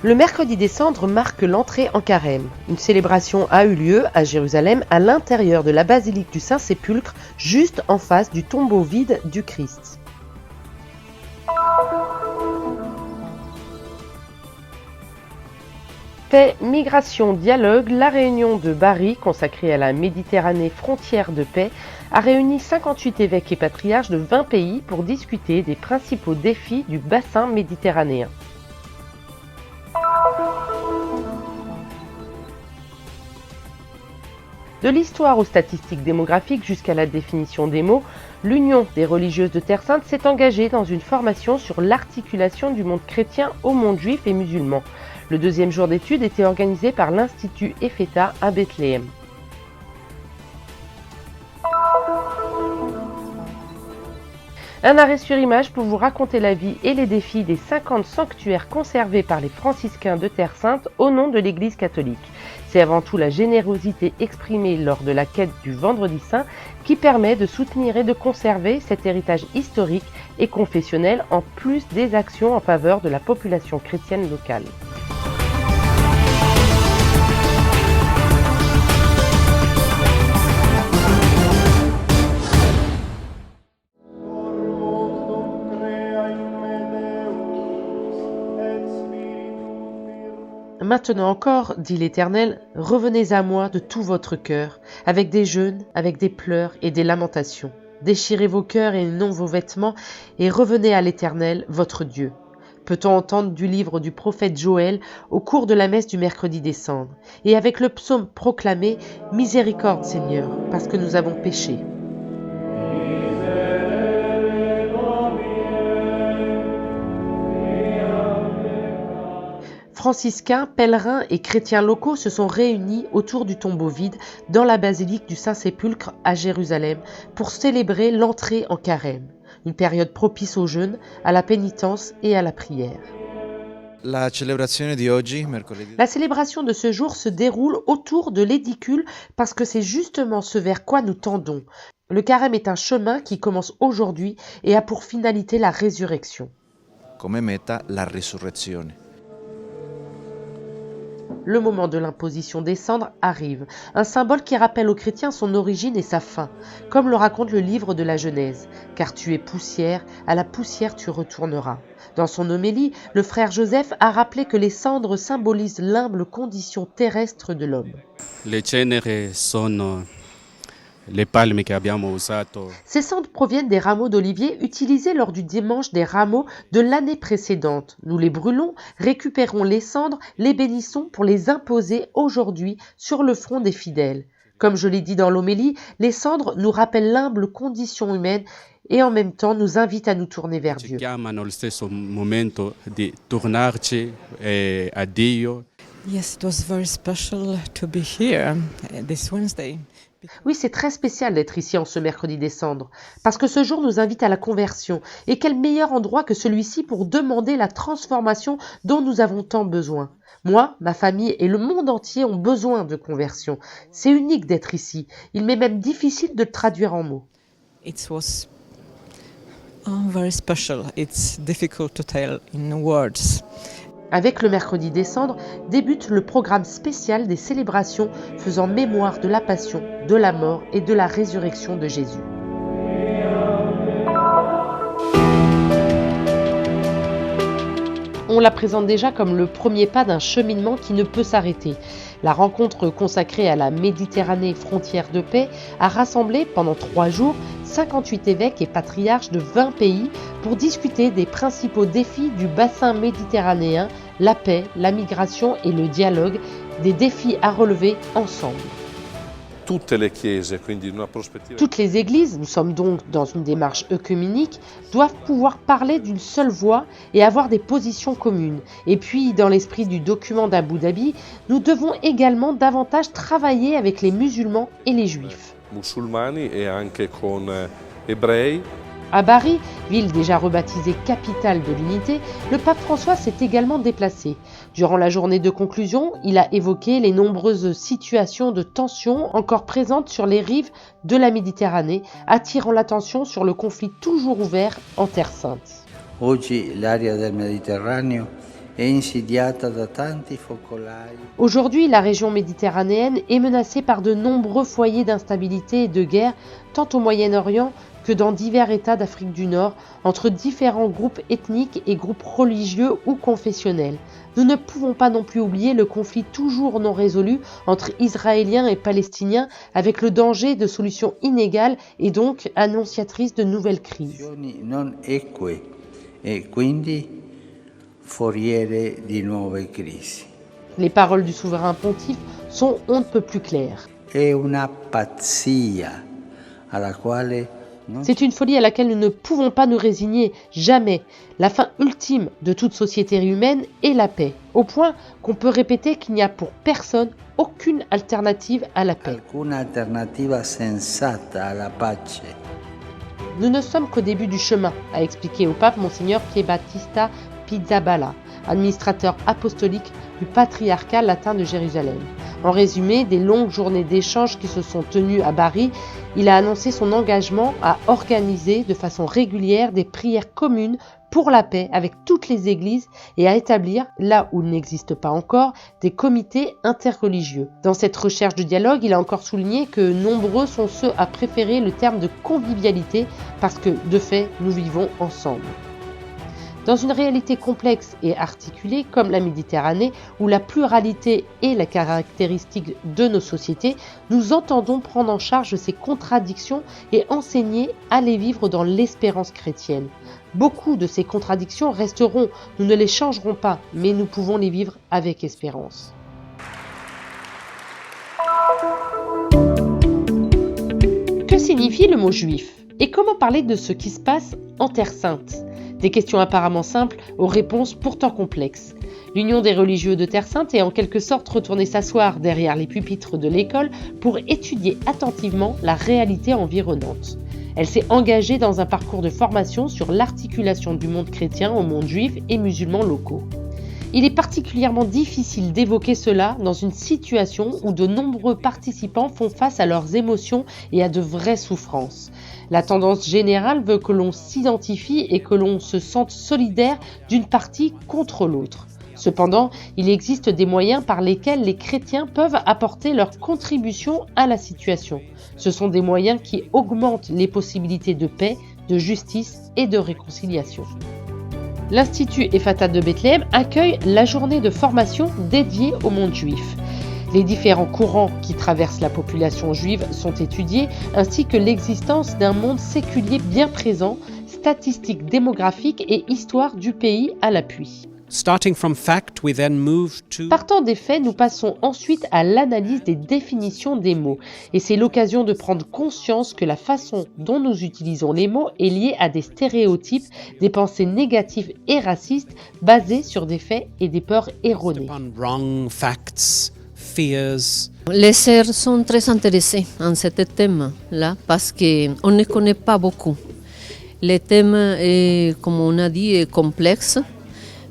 Le mercredi des Cendres marque l'entrée en carême. Une célébration a eu lieu à Jérusalem à l'intérieur de la basilique du Saint-Sépulcre, juste en face du tombeau vide du Christ. Paix, migration, dialogue, la réunion de Bari, consacrée à la Méditerranée frontière de paix, a réuni 58 évêques et patriarches de 20 pays pour discuter des principaux défis du bassin méditerranéen. De l'histoire aux statistiques démographiques jusqu'à la définition des mots, l'Union des religieuses de Terre Sainte s'est engagée dans une formation sur l'articulation du monde chrétien au monde juif et musulman. Le deuxième jour d'études était organisé par l'Institut Ephéta à Bethléem. Un arrêt sur image pour vous raconter la vie et les défis des 50 sanctuaires conservés par les franciscains de Terre Sainte au nom de l'Église catholique. C'est avant tout la générosité exprimée lors de la quête du Vendredi Saint qui permet de soutenir et de conserver cet héritage historique et confessionnel en plus des actions en faveur de la population chrétienne locale. Maintenant encore, dit l'Éternel, revenez à moi de tout votre cœur, avec des jeûnes, avec des pleurs et des lamentations. Déchirez vos cœurs et non vos vêtements, et revenez à l'Éternel, votre Dieu. Peut-on entendre du livre du prophète Joël au cours de la messe du mercredi des Cendres, et avec le psaume proclamé « Miséricorde Seigneur, parce que nous avons péché ». Franciscains, pèlerins et chrétiens locaux se sont réunis autour du tombeau vide dans la basilique du Saint-Sépulcre à Jérusalem pour célébrer l'entrée en carême, une période propice au jeûne, à la pénitence et à la prière. La célébration de ce jour se déroule autour de l'édicule parce que c'est justement ce vers quoi nous tendons. Le carême est un chemin qui commence aujourd'hui et a pour finalité la résurrection. Come meta la risurrezione. Le moment de l'imposition des cendres arrive, un symbole qui rappelle aux chrétiens son origine et sa fin, comme le raconte le livre de la Genèse, car tu es poussière, à la poussière tu retourneras. Dans son homélie, le frère Joseph a rappelé que les cendres symbolisent l'humble condition terrestre de l'homme. Le ceneri sono le palme che abbiamo usato. Ces cendres proviennent des rameaux d'olivier utilisés lors du dimanche des rameaux de l'année précédente. Nous les brûlons, récupérons les cendres, les bénissons pour les imposer aujourd'hui sur le front des fidèles. Comme je l'ai dit dans l'homélie, les cendres nous rappellent l'humble condition humaine et en même temps nous invitent à nous tourner vers Dieu. Ci chiamano allo stesso momento di tornarci a Dio. Yes, it was very special to be here this Wednesday. Oui, c'est très spécial d'être ici en ce mercredi des Cendres, parce que ce jour nous invite à la conversion. Et quel meilleur endroit que celui-ci pour demander la transformation dont nous avons tant besoin. Moi, ma famille et le monde entier ont besoin de conversion. C'est unique d'être ici. Il m'est même difficile de le traduire en mots. It was very special. It's difficult to tell in words. Avec le mercredi des Cendres débute le programme spécial des célébrations faisant mémoire de la passion, de la mort et de la résurrection de Jésus. On la présente déjà comme le premier pas d'un cheminement qui ne peut s'arrêter. La rencontre consacrée à la Méditerranée frontière de paix a rassemblé pendant 3 jours 58 évêques et patriarches de 20 pays pour discuter des principaux défis du bassin méditerranéen, la paix, la migration et le dialogue, des défis à relever ensemble. Toutes les églises, nous sommes donc dans une démarche œcuménique, doivent pouvoir parler d'une seule voix et avoir des positions communes. Et puis, dans l'esprit du document d'Abu Dhabi, nous devons également davantage travailler avec les musulmans et les juifs. Musulmani et anche con ebrei. À Bari, ville déjà rebaptisée capitale de l'unité, le pape François s'est également déplacé. Durant la journée de conclusion, il a évoqué les nombreuses situations de tension encore présentes sur les rives de la Méditerranée, attirant l'attention sur le conflit toujours ouvert en Terre Sainte. Oggi l'area del Mediterraneo è insidiata da tanti focolai. Aujourd'hui, la région méditerranéenne est menacée par de nombreux foyers d'instabilité et de guerre, tant au Moyen-Orient que dans divers États d'Afrique du Nord, entre différents groupes ethniques et groupes religieux ou confessionnels. Nous ne pouvons pas non plus oublier le conflit toujours non résolu entre Israéliens et Palestiniens, avec le danger de solutions inégales et donc annonciatrices de nouvelles crises. Non eque e quindi foriere di nuove crisi. Les paroles du souverain pontife sont on ne peut plus claires. È una pazzia alla quale C'est une folie à laquelle nous ne pouvons pas nous résigner, jamais. La fin ultime de toute société humaine est la paix, au point qu'on peut répéter qu'il n'y a pour personne aucune alternative à la paix. alcuna alternativa sensata alla pace. Nous ne sommes qu'au début du chemin, a expliqué au pape Monseigneur Pierbattista Pizzaballa, administrateur apostolique du patriarcat latin de Jérusalem. En résumé, des longues journées d'échanges qui se sont tenues à Bari, il a annoncé son engagement à organiser de façon régulière des prières communes pour la paix avec toutes les églises et à établir, là où il n'existe pas encore, des comités interreligieux. Dans cette recherche de dialogue, il a encore souligné que nombreux sont ceux à préférer le terme de convivialité parce que, de fait, nous vivons ensemble. Dans une réalité complexe et articulée comme la Méditerranée, où la pluralité est la caractéristique de nos sociétés, nous entendons prendre en charge ces contradictions et enseigner à les vivre dans l'espérance chrétienne. Beaucoup de ces contradictions resteront, nous ne les changerons pas, mais nous pouvons les vivre avec espérance. Que signifie le mot juif? Et comment parler de ce qui se passe en Terre Sainte? Des questions apparemment simples aux réponses pourtant complexes. L'Union des religieux de Terre Sainte est en quelque sorte retournée s'asseoir derrière les pupitres de l'école pour étudier attentivement la réalité environnante. Elle s'est engagée dans un parcours de formation sur l'articulation du monde chrétien au monde juif et musulman locaux. Il est particulièrement difficile d'évoquer cela dans une situation où de nombreux participants font face à leurs émotions et à de vraies souffrances. La tendance générale veut que l'on s'identifie et que l'on se sente solidaire d'une partie contre l'autre. Cependant, il existe des moyens par lesquels les chrétiens peuvent apporter leur contribution à la situation. Ce sont des moyens qui augmentent les possibilités de paix, de justice et de réconciliation. L'Institut Ephatha de Bethléem accueille la journée de formation dédiée au monde juif. Les différents courants qui traversent la population juive sont étudiés, ainsi que l'existence d'un monde séculier bien présent, statistiques démographiques et histoire du pays à l'appui. Partant des faits, nous passons ensuite à l'analyse des définitions des mots. Et c'est l'occasion de prendre conscience que la façon dont nous utilisons les mots est liée à des stéréotypes, des pensées négatives et racistes basées sur des faits et des peurs erronées. Les sœurs sont très intéressées en ce thème-là parce qu'on ne connaît pas beaucoup. Le thème est, comme on a dit, est complexe.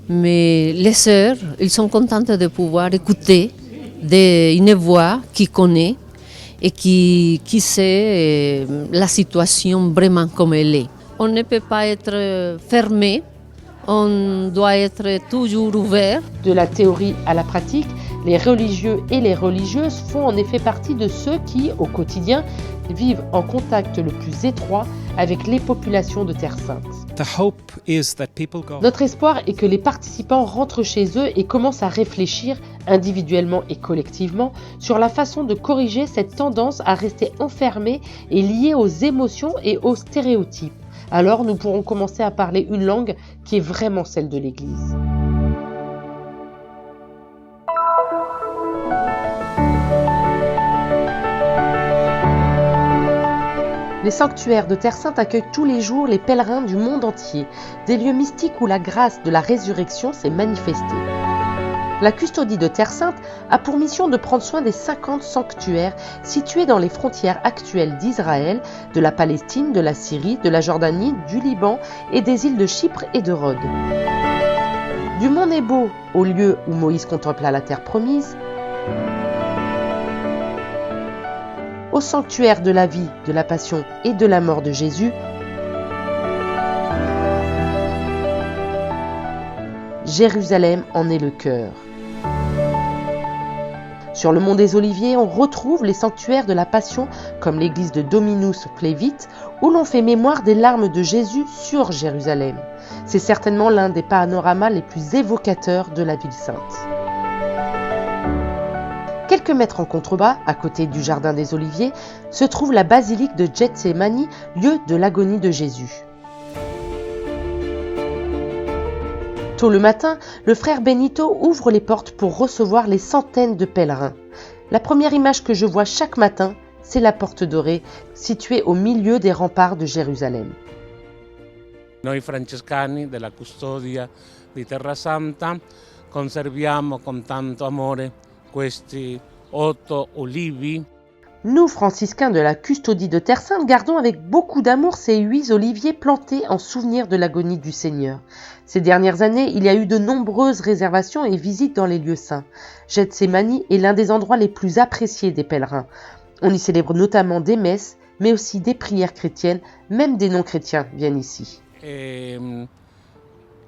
Mais les sœurs, ils sont contentes de pouvoir écouter une voix qui connaît et qui sait la situation vraiment comme elle est. On ne peut pas être fermé, on doit être toujours ouvert. De la théorie à la pratique, les religieux et les religieuses font en effet partie de ceux qui, au quotidien, vivent en contact le plus étroit avec les populations de Terre Sainte. Notre espoir est que les participants rentrent chez eux et commencent à réfléchir, individuellement et collectivement, sur la façon de corriger cette tendance à rester enfermés et liés aux émotions et aux stéréotypes. Alors nous pourrons commencer à parler une langue qui est vraiment celle de l'Église. Les sanctuaires de Terre Sainte accueillent tous les jours les pèlerins du monde entier, des lieux mystiques où la grâce de la résurrection s'est manifestée. La custodie de Terre Sainte a pour mission de prendre soin des 50 sanctuaires situés dans les frontières actuelles d'Israël, de la Palestine, de la Syrie, de la Jordanie, du Liban et des îles de Chypre et de Rhodes. Du mont Nebo au lieu où Moïse contempla la terre promise, au sanctuaire de la vie, de la passion et de la mort de Jésus, Jérusalem en est le cœur. Sur le mont des Oliviers, on retrouve les sanctuaires de la Passion, comme l'église de Dominus Flevit, où l'on fait mémoire des larmes de Jésus sur Jérusalem. C'est certainement l'un des panoramas les plus évocateurs de la ville sainte. Quelques mètres en contrebas, à côté du jardin des Oliviers, se trouve la basilique de Getsemani, lieu de l'agonie de Jésus. Tôt le matin, le frère Benito ouvre les portes pour recevoir les centaines de pèlerins. La première image que je vois chaque matin, c'est la porte dorée, située au milieu des remparts de Jérusalem. Noi francescani della custodia di Terra Santa conserviamo con tanto amore questi 8 olivi. Nous, franciscains de la custodie de Terre Sainte, gardons avec beaucoup d'amour ces 8 oliviers plantés en souvenir de l'agonie du Seigneur. Ces dernières années, il y a eu de nombreuses réservations et visites dans les lieux saints. Getsemani est l'un des endroits les plus appréciés des pèlerins. On y célèbre notamment des messes, mais aussi des prières chrétiennes, même des non-chrétiens viennent ici.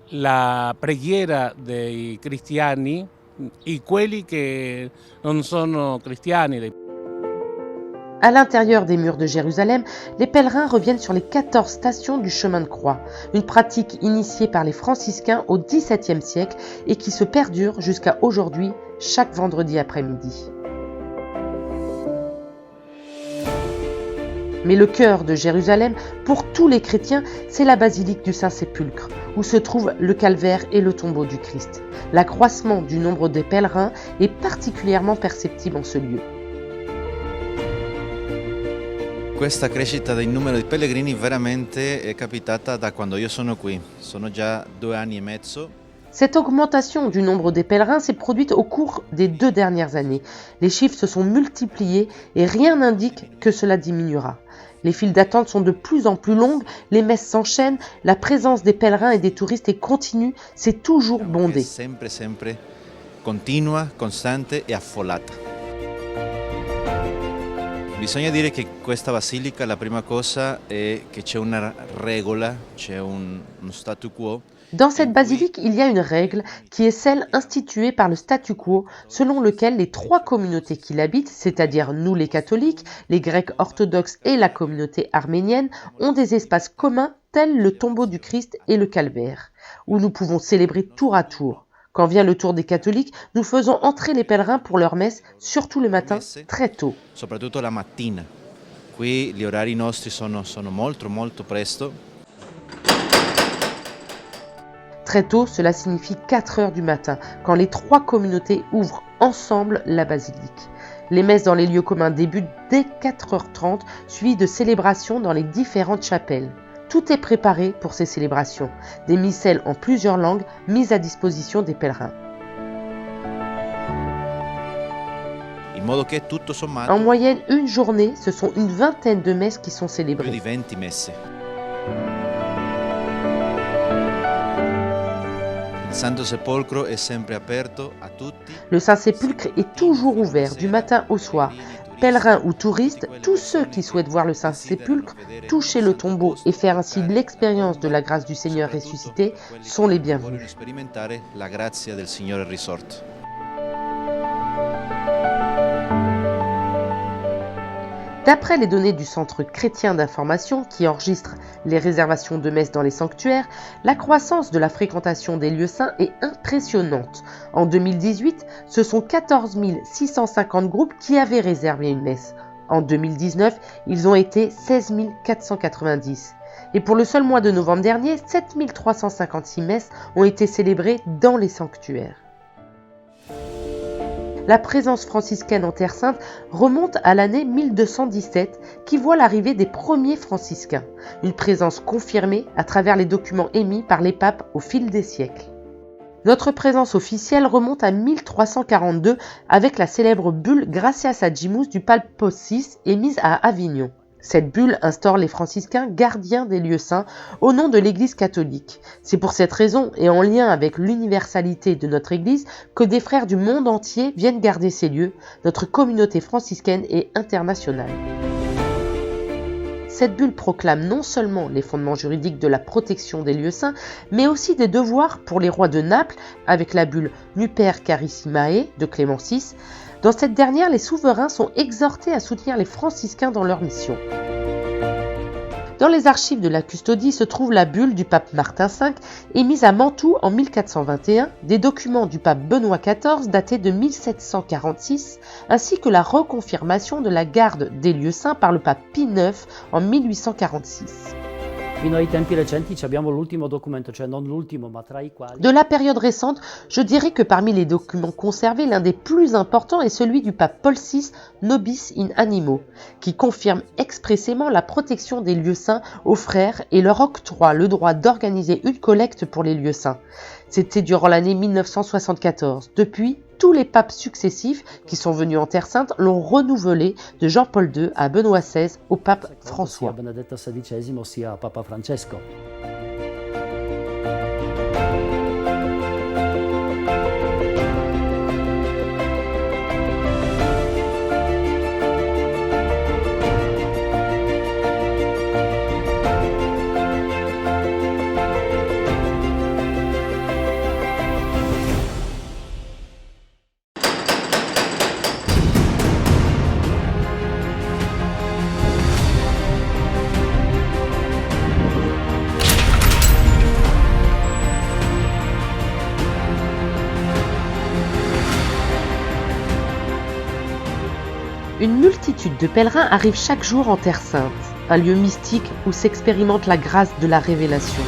La preghiera dei cristiani e quelli che non sono cristiani. À l'intérieur des murs de Jérusalem, les pèlerins reviennent sur les 14 stations du chemin de croix, une pratique initiée par les franciscains au XVIIe siècle et qui se perdure jusqu'à aujourd'hui, chaque vendredi après-midi. Mais le cœur de Jérusalem, pour tous les chrétiens, c'est la basilique du Saint-Sépulcre, où se trouvent le calvaire et le tombeau du Christ. L'accroissement du nombre des pèlerins est particulièrement perceptible en ce lieu. Questa crescita del numero di pellegrini veramente è capitata da quando io sono qui. Sono già 2 anni e mezzo. Cette augmentation du nombre des pèlerins s'est produite au cours des 2 dernières années. Les chiffres se sont multipliés et rien n'indique que cela diminuera. Les files d'attente sont de plus en plus longues, les messes s'enchaînent, la présence des pèlerins et des touristes est continue, c'est toujours bondé. Sempre continua, costante e affollata. Bisogna dire che questa basilica, la prima cosa è che c'è una regola, c'è uno statu quo. Dans cette basilique, il y a une règle qui est celle instituée par le statu quo, selon lequel les 3 communautés qui l'habitent, c'est-à-dire nous les catholiques, les grecs orthodoxes et la communauté arménienne, ont des espaces communs tels le tombeau du Christ et le calvaire, où nous pouvons célébrer tour à tour. Quand vient le tour des catholiques, nous faisons entrer les pèlerins pour leur messe, surtout le matin, très tôt. Soprattutto la mattina. Qui gli orari nostri sono molto presto. Très tôt, cela signifie 4 heures du matin, quand les 3 communautés ouvrent ensemble la basilique. Les messes dans les lieux communs débutent dès 4h30, suivies de célébrations dans les différentes chapelles. Tout est préparé pour ces célébrations, des missels en plusieurs langues mises à disposition des pèlerins. In modo che tutto sommato En moyenne, une journée, ce sont une vingtaine de messes qui sont più célébrées. di 20 messe. Il Santo Sepolcro è sempre aperto a tutti. Le Saint-Sépulcre est toujours ouvert du matin au soir. Pèlerins ou touristes, tous ceux qui souhaitent voir le Saint-Sépulcre, toucher le tombeau et faire ainsi l'expérience de la grâce du Seigneur ressuscité sont les bienvenus. Vogliono sperimentare la grazia del Signore risorto. D'après les données du Centre chrétien d'information qui enregistre les réservations de messes dans les sanctuaires, la croissance de la fréquentation des lieux saints est impressionnante. En 2018, ce sont 14 650 groupes qui avaient réservé une messe. En 2019, ils ont été 16 490. Et pour le seul mois de novembre dernier, 7 356 messes ont été célébrées dans les sanctuaires. La présence franciscaine en Terre Sainte remonte à l'année 1217 qui voit l'arrivée des premiers franciscains, une présence confirmée à travers les documents émis par les papes au fil des siècles. Notre présence officielle remonte à 1342 avec la célèbre bulle Gratias Agimus du pape Paul VI émise à Avignon. Cette bulle instaure les franciscains gardiens des lieux saints au nom de l'Église catholique. C'est pour cette raison et en lien avec l'universalité de notre Église que des frères du monde entier viennent garder ces lieux, notre communauté franciscaine et internationale. cette bulle proclame non seulement les fondements juridiques de la protection des lieux saints, mais aussi des devoirs pour les rois de Naples, avec la bulle Nuper Carissimae de Clément VI. Dans cette dernière, les souverains sont exhortés à soutenir les franciscains dans leur mission. Dans les archives de la custodie se trouve la bulle du pape Martin V, émise à Mantoue en 1421, des documents du pape Benoît XIV datés de 1746, ainsi que la reconfirmation de la garde des lieux saints par le pape Pie IX en 1846. De la période récente, je dirais que parmi les documents conservés, l'un des plus importants est celui du pape Paul VI, Nobis in Animo, qui confirme expressément la protection des lieux saints aux frères et leur octroie le droit d'organiser une collecte pour les lieux saints. C'était durant l'année 1974. Depuis, tous les papes successifs qui sont venus en Terre Sainte l'ont renouvelé de Jean-Paul II à Benoît XVI au pape François. Une multitude de pèlerins arrivent chaque jour en Terre Sainte, un lieu mystique où s'expérimente la grâce de la révélation.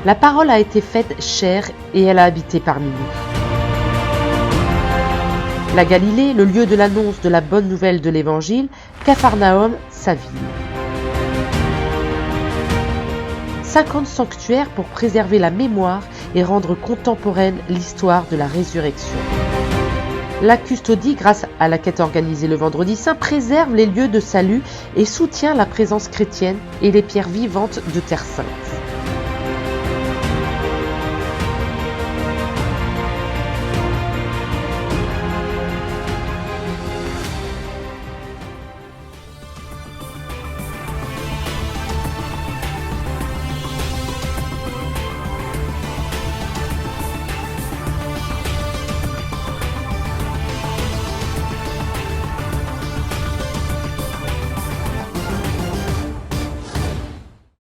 La parole a été faite chair et elle a habité parmi nous. La Galilée, le lieu de l'annonce de la bonne nouvelle de l'Évangile, Capharnaüm, sa ville. 50 sanctuaires pour préserver la mémoire et rendre contemporaine l'histoire de la résurrection. La custodie, grâce à la quête organisée le Vendredi Saint, préserve les lieux de salut et soutient la présence chrétienne et les pierres vivantes de Terre Sainte.